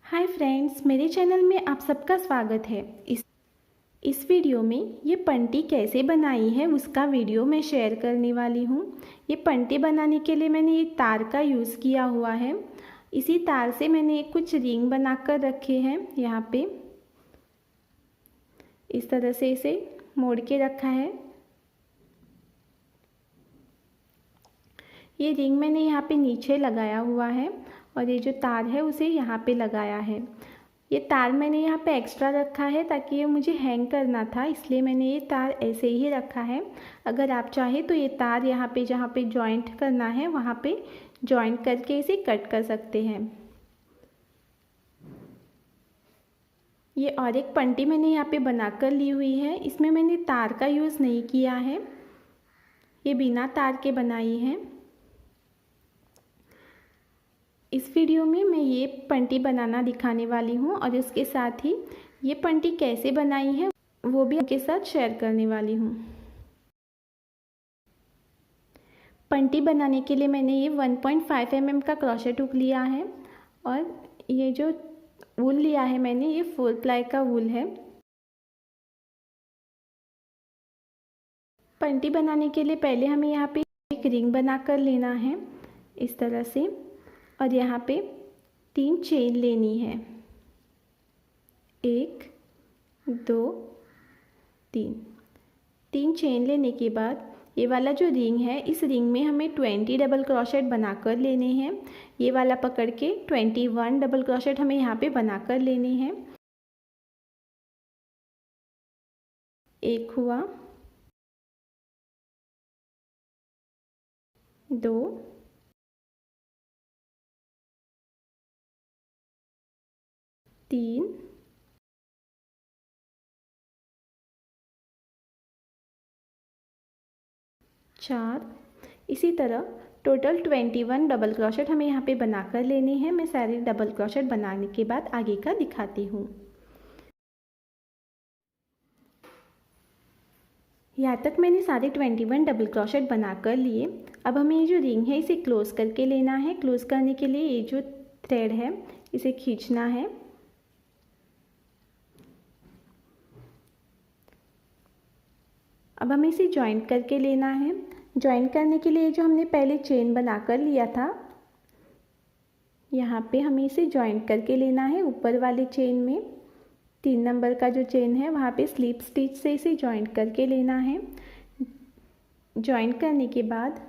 Hi friends, मेरे channel में आप सबका स्वागत है। इस वीडियो में ये पंटी कैसे बनाई है उसका वीडियो मैं शेयर करने वाली हूँ। ये पंटी बनाने के लिए मैंने ये तार का यूज़ किया हुआ है। इसी तार से मैंने कुछ रिंग बनाकर रखे हैं। यहाँ पे इस तरह से इसे मोड़ के रखा है। ये रिंग मैंने यहाँ पे नीचे लगाया हुआ है और ये जो तार है उसे यहाँ पे लगाया है। ये तार मैंने यहाँ पे एक्स्ट्रा रखा है ताकि ये मुझे हैंग करना था, इसलिए मैंने ये तार ऐसे ही रखा है। अगर आप चाहें तो ये तार यहाँ पे जहाँ पे जॉइंट करना है वहाँ पे जॉइंट करके इसे कट कर सकते हैं। ये और एक पंटी मैंने यहाँ पे बनाकर ली हुई है। इसमें मैंने तार का यूज़ नहीं किया है, ये बिना तार के बनाई है। इस वीडियो में मैं ये पंटी बनाना दिखाने वाली हूँ और इसके साथ ही ये पंटी कैसे बनाई है वो भी आपके साथ शेयर करने वाली हूँ। पंटी बनाने के लिए मैंने ये 1.5 mm का क्रोशेट हुक लिया है और ये जो वूल लिया है मैंने ये 4 प्लाई का वूल है। पंटी बनाने के लिए पहले हमें यहाँ पे एक रिंग बनाकर लेना है इस तरह से, और यहाँ पे 3 चेन लेनी है। 1 2 3 चेन लेने के बाद ये वाला जो रिंग है इस रिंग में हमें 20 डबल क्रोशेट बनाकर लेने हैं। ये वाला पकड़ के 21 डबल क्रोशेट हमें यहाँ पे बनाकर लेने हैं। एक हुआ, 2 3 4। इसी तरह टोटल 21 डबल क्रोशेट हमें यहाँ पे बनाकर लेने हैं। मैं सारे डबल क्रोशेट बनाने के बाद आगे का दिखाती हूँ। यहाँ तक मैंने सारे 21 डबल क्रोशेट बनाकर लिए। अब हमें ये जो रिंग है इसे क्लोज करके लेना है। क्लोज करने के लिए ये जो थ्रेड है इसे खींचना है। अब हमें इसे जॉइंट करके लेना है। जॉइंट करने के लिए जो हमने पहले चेन बनाकर लिया था यहाँ पे हमें इसे जॉइंट करके लेना है। ऊपर वाले चेन में 3 नंबर का जो चेन है वहाँ पे स्लिप स्टिच से इसे जॉइंट करके लेना है। जॉइंट करने के बाद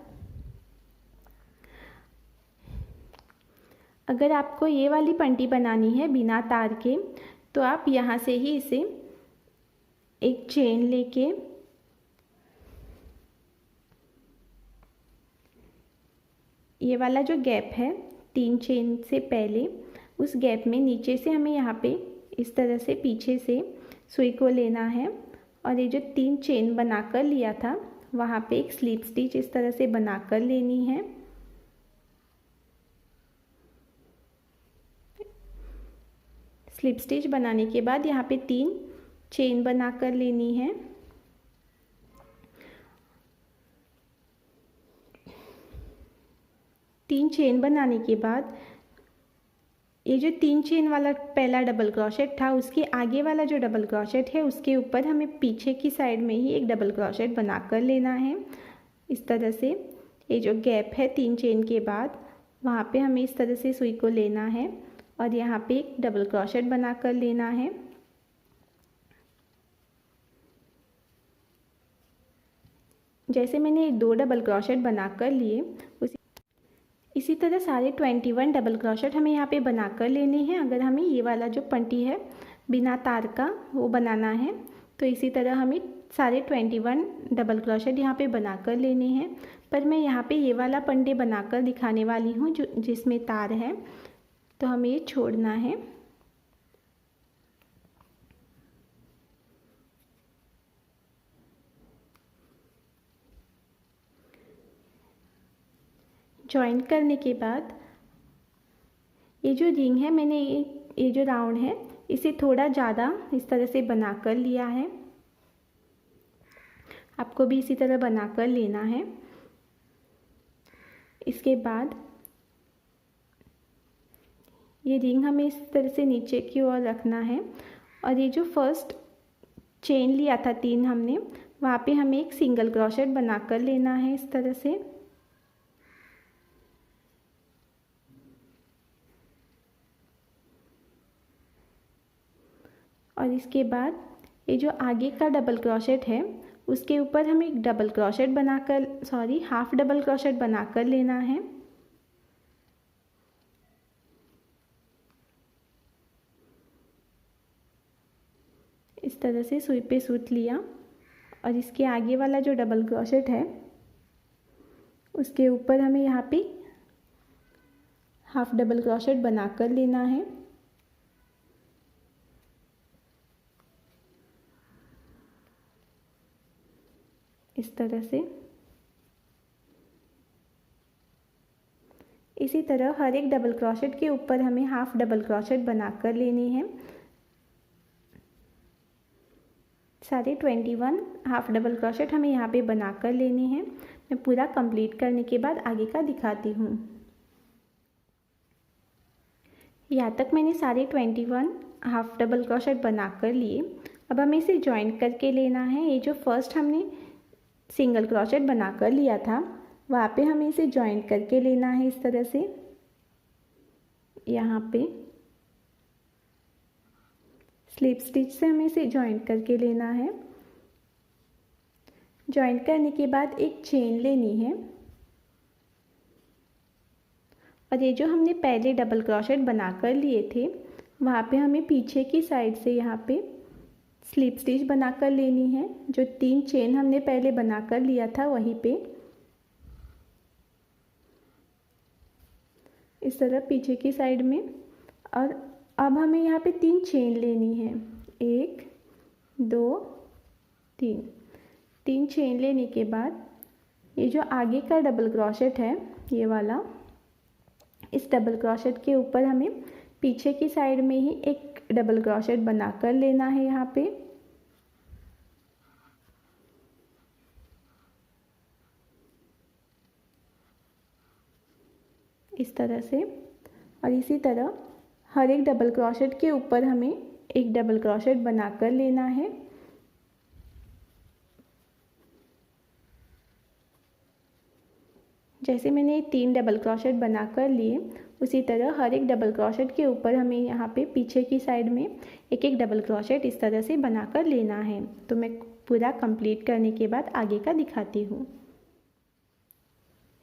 अगर आपको ये वाली पंटी बनानी है बिना तार के तो आप यहाँ से ही इसे एक चेन लेके ये वाला जो गैप है 3 चेन से पहले उस गैप में नीचे से हमें यहाँ पे इस तरह से पीछे से सुई को लेना है और ये जो 3 चेन बनाकर लिया था वहाँ पे एक स्लिप स्टिच इस तरह से बनाकर लेनी है। स्लिप स्टिच बनाने के बाद यहाँ पे 3 चेन बनाकर लेनी है। तीन चेन बनाने के बाद ये जो 3 चेन वाला पहला डबल क्रोशेट था उसके आगे वाला जो डबल क्रोशेट है उसके ऊपर हमें पीछे की साइड में ही एक डबल क्रोशेट बनाकर लेना है। इस तरह से ये जो गैप है 3 चेन के बाद वहाँ पे हमें इस तरह से सुई को लेना है और यहाँ पे एक डबल क्रोशेट बनाकर लेना है। जैसे मैंने 2 डबल क्रोशेट बनाकर लिए इसी तरह सारे 21 डबल क्रोशेट हमें यहाँ पे बनाकर लेने हैं। अगर हमें ये वाला जो पंटी है बिना तार का वो बनाना है तो इसी तरह हमें सारे 21 डबल क्रोशेट यहाँ पे बनाकर लेने हैं। पर मैं यहाँ पे ये वाला पंटी बनाकर दिखाने वाली हूँ जो जिसमें तार है, तो हमें ये छोड़ना है। जॉइंट करने के बाद ये जो रिंग है मैंने ये जो राउंड है इसे थोड़ा ज़्यादा इस तरह से बनाकर लिया है। आपको भी इसी तरह बनाकर लेना है। इसके बाद ये रिंग हमें इस तरह से नीचे की ओर रखना है और ये जो फर्स्ट चेन लिया था 3 हमने, वहाँ पे हमें एक सिंगल क्रोशेट बनाकर लेना है इस तरह से। और इसके बाद ये जो आगे का डबल क्रोशेट है उसके ऊपर हमें एक डबल क्रोशेट बनाकर हाफ डबल क्रोशेट बनाकर लेना है। इस तरह से सुई पे सूत लिया और इसके आगे वाला जो डबल क्रोशेट है उसके ऊपर हमें यहाँ पे हाफ डबल क्रोशेट बनाकर लेना है। इस तरह से। इसी तरह हर एक डबल क्रोशेट के ऊपर हमें हाफ डबल क्रोशेट बनाकर लेनी है। सारे 21 हाफ डबल क्रोशेट हमें यहाँ पे बनाकर लेने हैं। मैं पूरा कंप्लीट करने के बाद आगे का दिखाती हूँ। यहाँ तक मैंने सारे 21 हाफ डबल क्रोशेट बनाकर लिए। अब हमें इसे जॉइंट करके लेना है। ये जो फर्स्ट हमने सिंगल क्रोशेट बनाकर लिया था वहाँ पे हमें इसे जॉइंट करके लेना है इस तरह से। यहाँ पे स्लिप स्टिच से हमें इसे जॉइंट करके लेना है। जॉइंट करने के बाद एक चेन लेनी है और ये जो हमने पहले डबल क्रोशेट बनाकर लिए थे वहाँ पे हमें पीछे की साइड से यहाँ पे स्लिप स्टिच बनाकर लेनी है। जो 3 चेन हमने पहले बनाकर लिया था वहीं पे इस तरह पीछे की साइड में। और अब हमें यहाँ पे 3 चेन लेनी है। 1 2 3। 3 चेन लेने के बाद ये जो आगे का डबल क्रोशेट है ये वाला, इस डबल क्रोशेट के ऊपर हमें पीछे की साइड में ही एक डबल क्रोशेट बनाकर लेना है यहाँ पे। इस तरह से। और इसी तरह हर एक डबल क्रोशेट के ऊपर हमें एक डबल क्रोशेट बनाकर लेना है। जैसे मैंने 3 डबल क्रोशेट बनाकर लिए उसी तरह हर एक डबल क्रोशेट के ऊपर हमें यहाँ पे पीछे की साइड में एक एक डबल क्रोशेट इस तरह से बनाकर लेना है। तो मैं पूरा कंप्लीट करने के बाद आगे का दिखाती हूँ।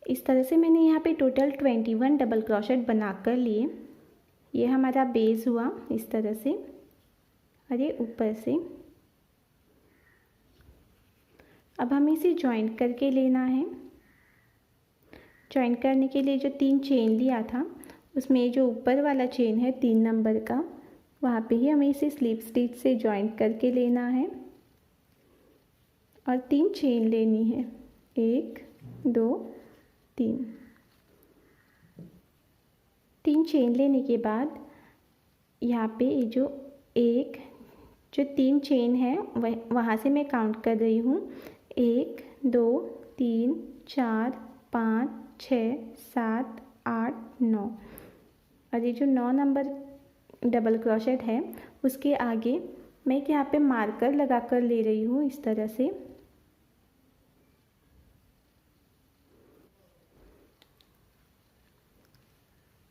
इस तरह से मैंने यहाँ पे टोटल 21 डबल क्रोशेट बनाकर लिए। ये हमारा बेस हुआ इस तरह से और ये ऊपर से। अब हमें इसे जॉइंट करके लेना है। जॉइंट करने के लिए जो 3 चेन लिया था उसमें जो ऊपर वाला चेन है 3 नंबर का, वहाँ पे ही हमें इसे स्लिप स्टिच से जॉइंट करके लेना है और 3 चेन लेनी है। 1 2 3। 3 चेन लेने के बाद यहाँ पे ये जो 3 चेन है वहाँ से मैं काउंट कर रही हूँ। 1 2 3 4 5 6 7 8 9। और ये जो 9 नंबर डबल क्रोशेट है उसके आगे मैं यहाँ पे मार्कर लगा कर ले रही हूँ इस तरह से।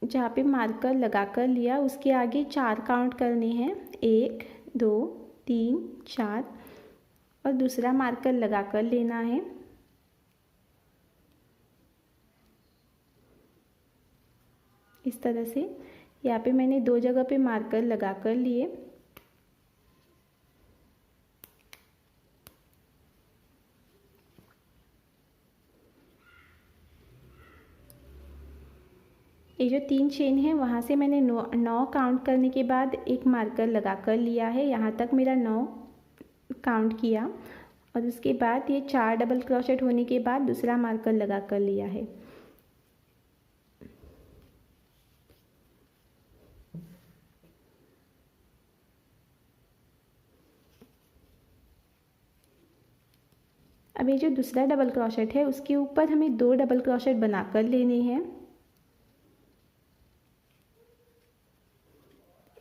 जहाँ पे मार्कर लगा कर लिया उसके आगे 4 काउंट करने हैं। 1 2 3 4 और दूसरा मार्कर लगा कर लेना है। इस तरह से यहाँ पे मैंने 2 जगह पे मार्कर लगा कर लिए। ये जो 3 चेन है वहाँ से मैंने 9 काउंट करने के बाद एक मार्कर लगा कर लिया है। यहाँ तक मेरा 9 काउंट किया और उसके बाद ये 4 डबल क्रोशेट होने के बाद दूसरा मार्कर लगा कर लिया है। अब ये जो दूसरा डबल क्रोशेट है उसके ऊपर हमें 2 डबल क्रोशेट बनाकर लेने हैं।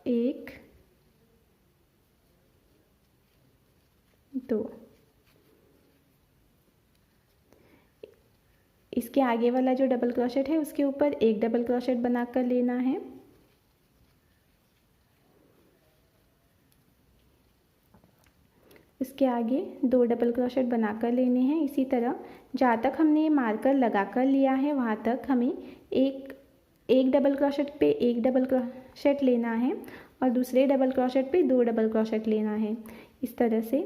1 2। इसके आगे वाला जो डबल क्रोशेट है उसके ऊपर एक डबल क्रोशेट बनाकर लेना है। इसके आगे 2 डबल क्रोशेट बनाकर लेने हैं। इसी तरह जहाँ तक हमने ये मार्कर लगा कर लिया है वहाँ तक हमें एक डबल क्रोशेट पे एक डबल क्रोशेट लेना है और दूसरे डबल क्रोशेट पे 2 डबल क्रोशेट लेना है। इस तरह से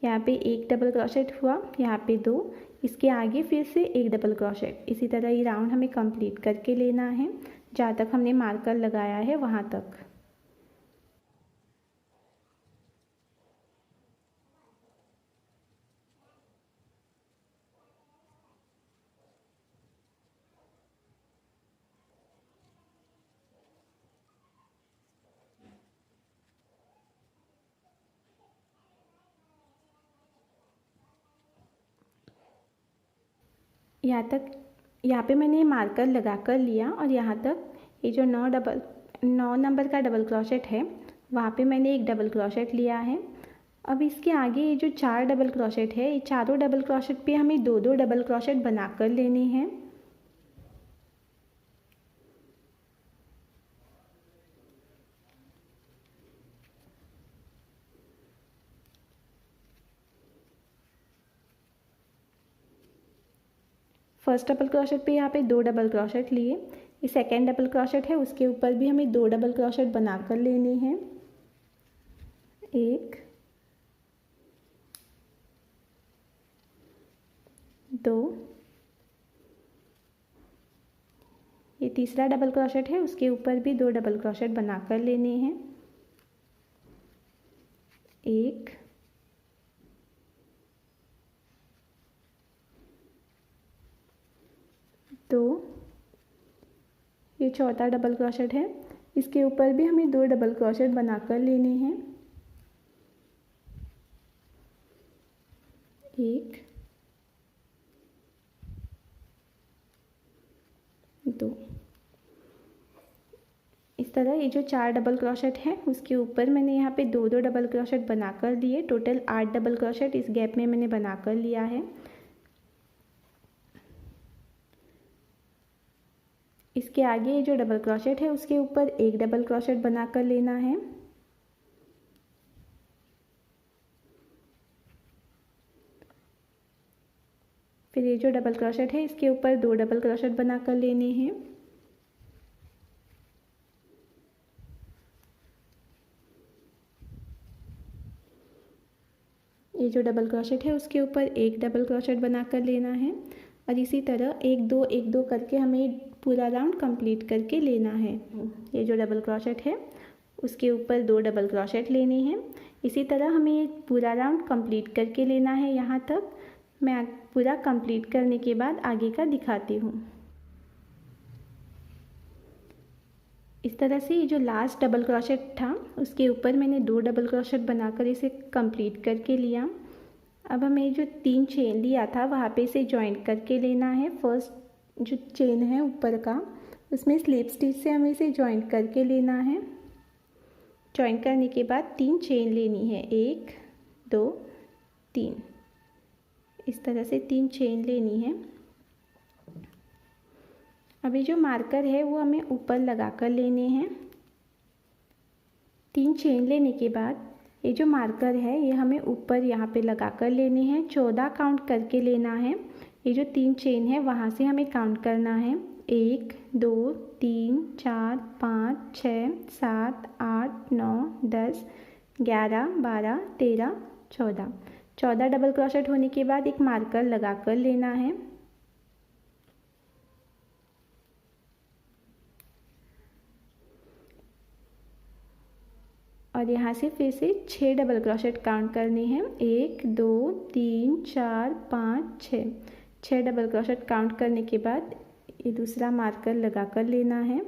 यहाँ पे एक डबल क्रोशेट हुआ, यहाँ पे 2, इसके आगे फिर से एक डबल क्रोशेट। इसी तरह ये राउंड हमें कंप्लीट करके लेना है जहाँ तक हमने मार्कर लगाया है वहाँ तक। यहाँ पे मैंने मार्कर लगा कर लिया और यहाँ तक ये जो 9 नंबर का डबल क्रोशेट है वहाँ पे मैंने एक डबल क्रोशेट लिया है। अब इसके आगे ये जो 4 डबल क्रोशेट है, ये चारों डबल क्रोशेट पे हमें 2 डबल क्रोशेट बना कर लेने हैं। फर्स्ट डबल क्रोशेट पे यहाँ पे 2 डबल क्रोशेट लिए। ये सेकेंड डबल क्रोशेट है उसके ऊपर भी हमें 2 डबल क्रोशेट बना कर लेने हैं। 1 2। ये तीसरा डबल क्रोशेट है उसके ऊपर भी 2 डबल क्रोशेट बना कर लेने हैं। 1 2। ये चौथा डबल क्रोशेट है, इसके ऊपर भी हमें 2 डबल क्रोशेट बना कर लेने हैं। 1 2। इस तरह ये जो 4 डबल क्रोशेट है उसके ऊपर मैंने यहाँ पे 2 डबल क्रोशेट बना कर लिए। टोटल 8 डबल क्रोशेट इस गैप में मैंने बना कर लिया है। इसके आगे ये जो डबल क्रोशेट है उसके ऊपर एक डबल क्रोशेट बना कर लेना है। फिर ये जो डबल क्रोशेट है इसके ऊपर 2 डबल क्रोशेट बना कर लेने हैं। ये जो डबल क्रोशेट है उसके ऊपर एक डबल क्रोशेट बना कर लेना है और इसी तरह एक दो करके हमें पूरा राउंड कंप्लीट करके लेना है। ये जो डबल क्रोशेट है उसके ऊपर 2 डबल क्रोशेट लेने हैं। इसी तरह हमें ये पूरा राउंड कंप्लीट करके लेना है। यहाँ तक मैं पूरा कंप्लीट करने के बाद आगे का दिखाती हूँ। इस तरह से ये जो लास्ट डबल क्रोशेट था उसके ऊपर मैंने 2 डबल क्रोशेट बनाकर इसे कंप्लीट करके लिया। अब हमें जो 3 चेन लिया था वहाँ पे इसे जॉइंट करके लेना है। फर्स्ट जो चेन है ऊपर का उसमें स्लिप स्टिच से हमें इसे जॉइंट करके लेना है। जॉइंट करने के बाद 3 चेन लेनी है, 1 2 3। इस तरह से 3 चेन लेनी है। अभी जो मार्कर है वो हमें ऊपर लगा कर लेने हैं। 3 चेन लेने के बाद ये जो मार्कर है ये हमें ऊपर यहाँ पे लगा कर लेने हैं। 14 काउंट करके लेना है। ये जो 3 चेन है वहाँ से हमें काउंट करना है, 1 2 3 4 5 6 7 8 9 10 11 12 13 14। 14 डबल क्रोशेट होने के बाद एक मार्कर लगा कर लेना है। और यहाँ से फिर से 6 डबल क्रोशेट काउंट करने हैं, 1 2 3 4 5 6। 6 डबल क्रोशेट काउंट करने के बाद ये दूसरा मार्कर लगा कर लेना है।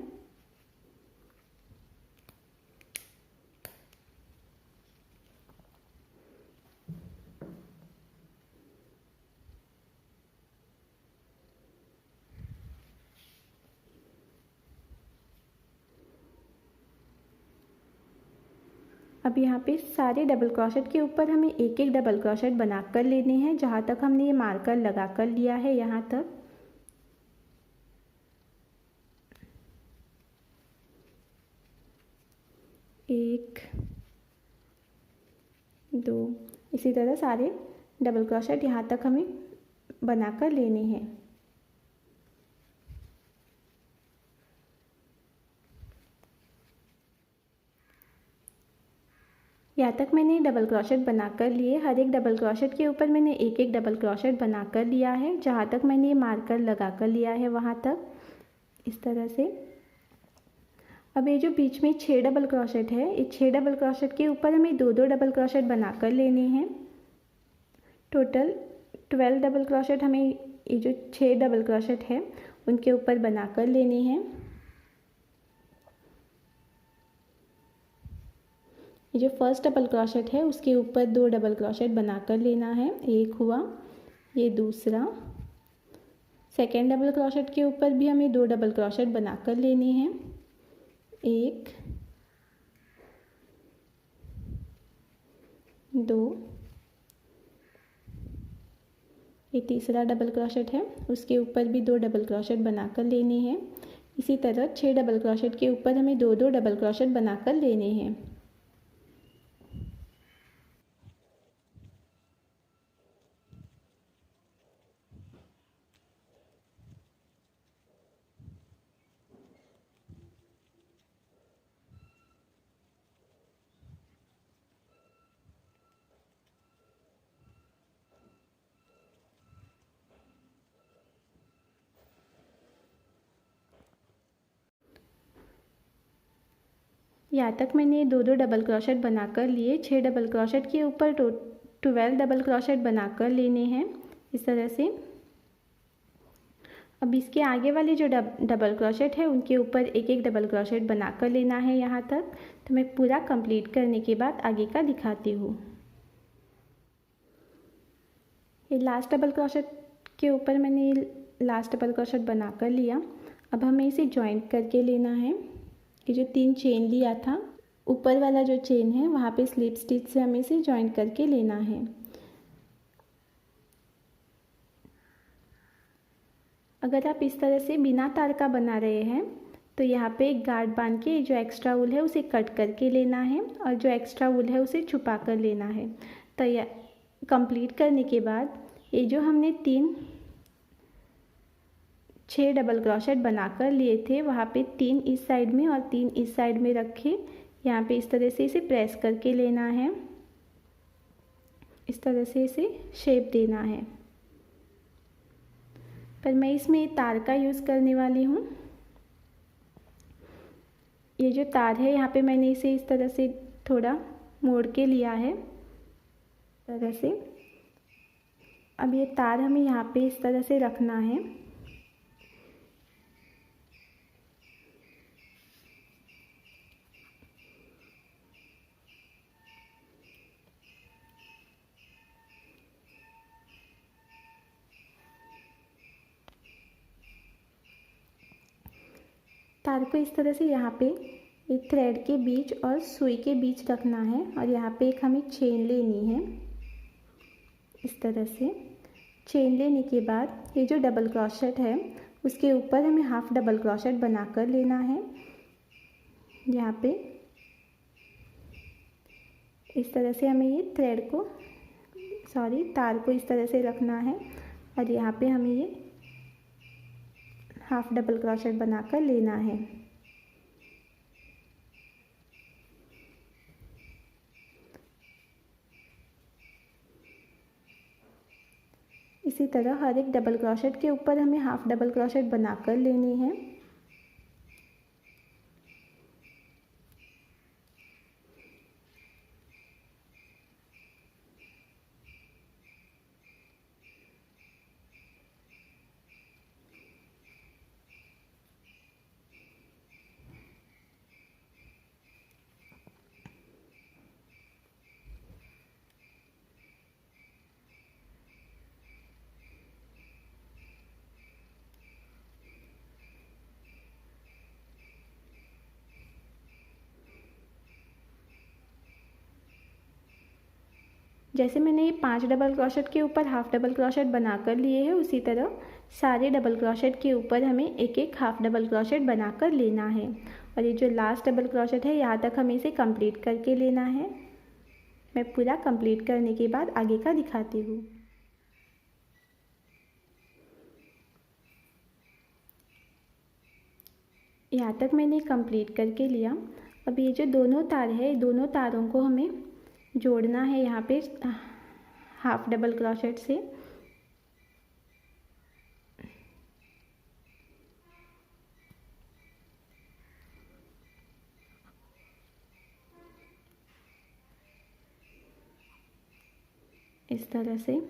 अब यहाँ पे सारे डबल क्रोशेट के ऊपर हमें एक एक डबल क्रोशेट बना कर लेने हैं, जहाँ तक हमने ये मार्कर लगा कर लिया है यहाँ तक। एक, दो, इसी तरह सारे डबल क्रोशेट यहाँ तक हमें बना कर लेने हैं। यहाँ तक मैंने डबल क्रोशेट बना कर लिए। हर एक डबल क्रोशेट के ऊपर मैंने एक एक डबल क्रोशेट बना कर लिया है, जहाँ तक मैंने ये मार्कर लगा कर लिया है वहाँ तक, इस तरह से। अब ये जो बीच में 6 डबल क्रोशेट है, इस 6 डबल क्रोशेट के ऊपर हमें दो दो डबल क्रोशेट बना कर लेने हैं। टोटल 12 डबल क्रोशेट हमें ये जो 6 डबल क्रोशेट है उनके ऊपर बना कर लेने हैं। ये जो फर्स्ट डबल क्रोशेट है उसके ऊपर 2 डबल क्रोशेट बना कर लेना है। एक हुआ, ये दूसरा। सेकेंड डबल क्रोशेट के ऊपर भी हमें 2 डबल क्रोशेट बना कर लेने हैं। एक, दो, ये तीसरा डबल क्रोशेट है, उसके ऊपर भी 2 डबल क्रोशेट बना कर लेने हैं। इसी तरह 6 डबल क्रोशेट के ऊपर हमें 2 डबल क्रोशेट बना कर लेने हैं। यहाँ तक मैंने 2 डबल क्रोशेट बना कर लिए। 6 डबल क्रोशेट के ऊपर 12 डबल क्रोशेट बना कर लेने हैं, इस तरह से। अब इसके आगे वाले जो डबल क्रोशेट है उनके ऊपर एक एक डबल क्रोशेट बना कर लेना है यहाँ तक। तो मैं पूरा कंप्लीट करने के बाद आगे का दिखाती हूँ। ये लास्ट डबल क्रोशेट के ऊपर मैंने लास्ट डबल क्रोशेट बना कर लिया। अब हमें इसे जॉइंट करके लेना है। ये जो 3 चेन लिया था, ऊपर वाला जो चेन है वहाँ पे स्लिप स्टिच से हमें इसे जॉइंट करके लेना है। अगर आप इस तरह से बिना तार का बना रहे हैं तो यहाँ पे एक गार्ड बांध के जो एक्स्ट्रा वूल है उसे कट करके लेना है और जो एक्स्ट्रा वूल है उसे छुपा कर लेना है। तो यह कंप्लीट करने के बाद ये जो हमने 6 डबल क्रोशेट बनाकर लिए थे वहाँ पे 3 इस साइड में और 3 इस साइड में रखे। यहाँ पे इस तरह से इसे प्रेस करके लेना है, इस तरह से इसे शेप देना है। पर मैं इसमें तार का यूज़ करने वाली हूँ। ये जो तार है यहाँ पे मैंने इसे इस तरह से थोड़ा मोड़ के लिया है, इस तरह से। अब ये तार हमें यहाँ पे इस तरह से रखना है। तार को इस तरह से यहाँ पे एक थ्रेड के बीच और सुई के बीच रखना है और यहाँ पे एक हमें चेन लेनी है, इस तरह से। चेन लेने के बाद ये जो डबल क्रोशेट है उसके ऊपर हमें हाफ डबल क्रोशेट बना कर लेना है। यहाँ पे इस तरह से हमें ये थ्रेड को तार को इस तरह से रखना है और यहाँ पे हमें ये हाफ डबल क्रोशेट बनाकर लेना है। इसी तरह हर एक डबल क्रोशेट के ऊपर हमें हाफ डबल क्रोशेट बनाकर लेनी है। जैसे मैंने ये 5 डबल क्रोशेट के ऊपर हाफ डबल क्रोशेट बना कर लिए हैं, उसी तरह सारे डबल क्रोशेट के ऊपर हमें एक एक हाफ डबल क्रोशेट बना कर लेना है। और ये जो लास्ट डबल क्रोशेट है यहाँ तक हमें इसे कंप्लीट करके लेना है। मैं पूरा कंप्लीट करने के बाद आगे का दिखाती हूँ। यहाँ तक मैंने कंप्लीट करके लिया। अब ये जो दोनों तार है, दोनों तारों को हमें जोड़ना है यहाँ पे हाफ डबल क्रोशेट से। इस तरह से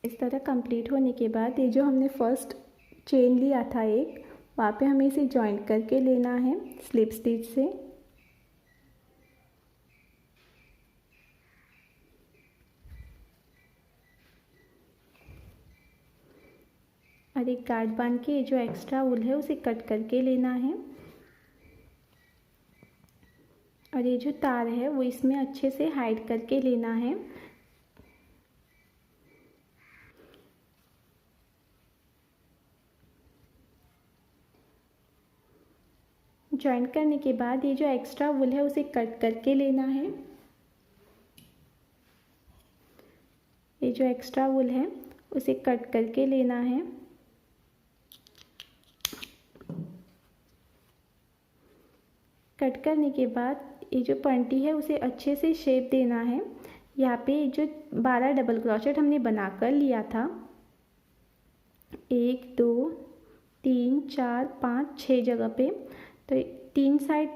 इस तरह कंप्लीट होने के बाद ये जो हमने फर्स्ट चेन लिया था एक, वहाँ पे हमें इसे जॉइंट करके लेना है स्लिप स्टिच से। और एक गार्ड बांध के ये जो एक्स्ट्रा वूल है उसे कट करके लेना है। और ये जो तार है वो इसमें अच्छे से हाइड करके लेना है। जॉइंट करने के बाद ये जो एक्स्ट्रा वूल है उसे कट करके लेना है। ये जो एक्स्ट्रा वूल है उसे कट करके लेना है। कट करने के बाद ये जो पट्टी है उसे अच्छे से शेप देना है। यहाँ पे जो 12 डबल क्रोशेट हमने बना कर लिया था, 1 2 3 4 5 6 जगह पे, तो 3 साइड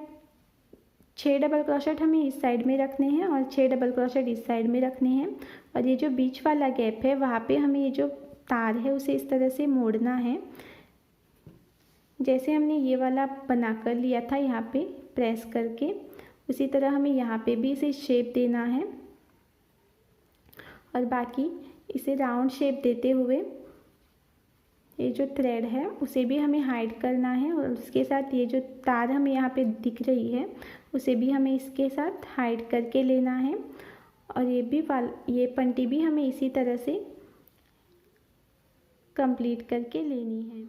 6 डबल क्रोशेट हमें इस साइड में रखने हैं और 6 डबल क्रोशेट इस साइड में रखने हैं। और ये जो बीच वाला गैप है वहाँ पे हमें ये जो तार है उसे इस तरह से मोड़ना है। जैसे हमने ये वाला बना कर लिया था यहाँ पे प्रेस करके, उसी तरह हमें यहाँ पे भी इसे शेप देना है। और बाकी इसे राउंड शेप देते हुए ये जो थ्रेड है उसे भी हमें हाइड करना है। और उसके साथ ये जो तार हमें यहाँ पे दिख रही है उसे भी हमें इसके साथ हाइड करके लेना है। और ये पट्टी भी हमें इसी तरह से कंप्लीट करके लेनी है।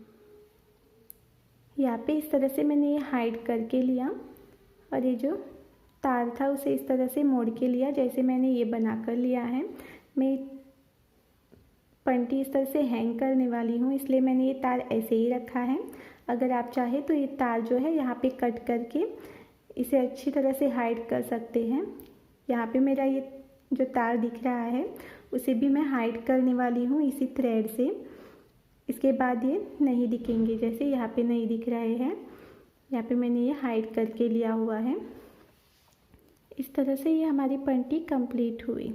यहाँ पे इस तरह से मैंने ये हाइड करके लिया और ये जो तार था उसे इस तरह से मोड़ के लिया जैसे मैंने ये बना कर लिया है। मैं पट्टी इस तरह से हैंग करने वाली हूँ, इसलिए मैंने ये तार ऐसे ही रखा है। अगर आप चाहे तो ये तार जो है यहाँ पे कट करके इसे अच्छी तरह से हाइड कर सकते हैं। यहाँ पे मेरा ये जो तार दिख रहा है उसे भी मैं हाइड करने वाली हूँ इसी थ्रेड से। इसके बाद ये नहीं दिखेंगे, जैसे यहाँ पे नहीं दिख रहे हैं, यहाँ पे मैंने ये हाइड करके लिया हुआ है। इस तरह से ये हमारी पट्टी कंप्लीट हुई।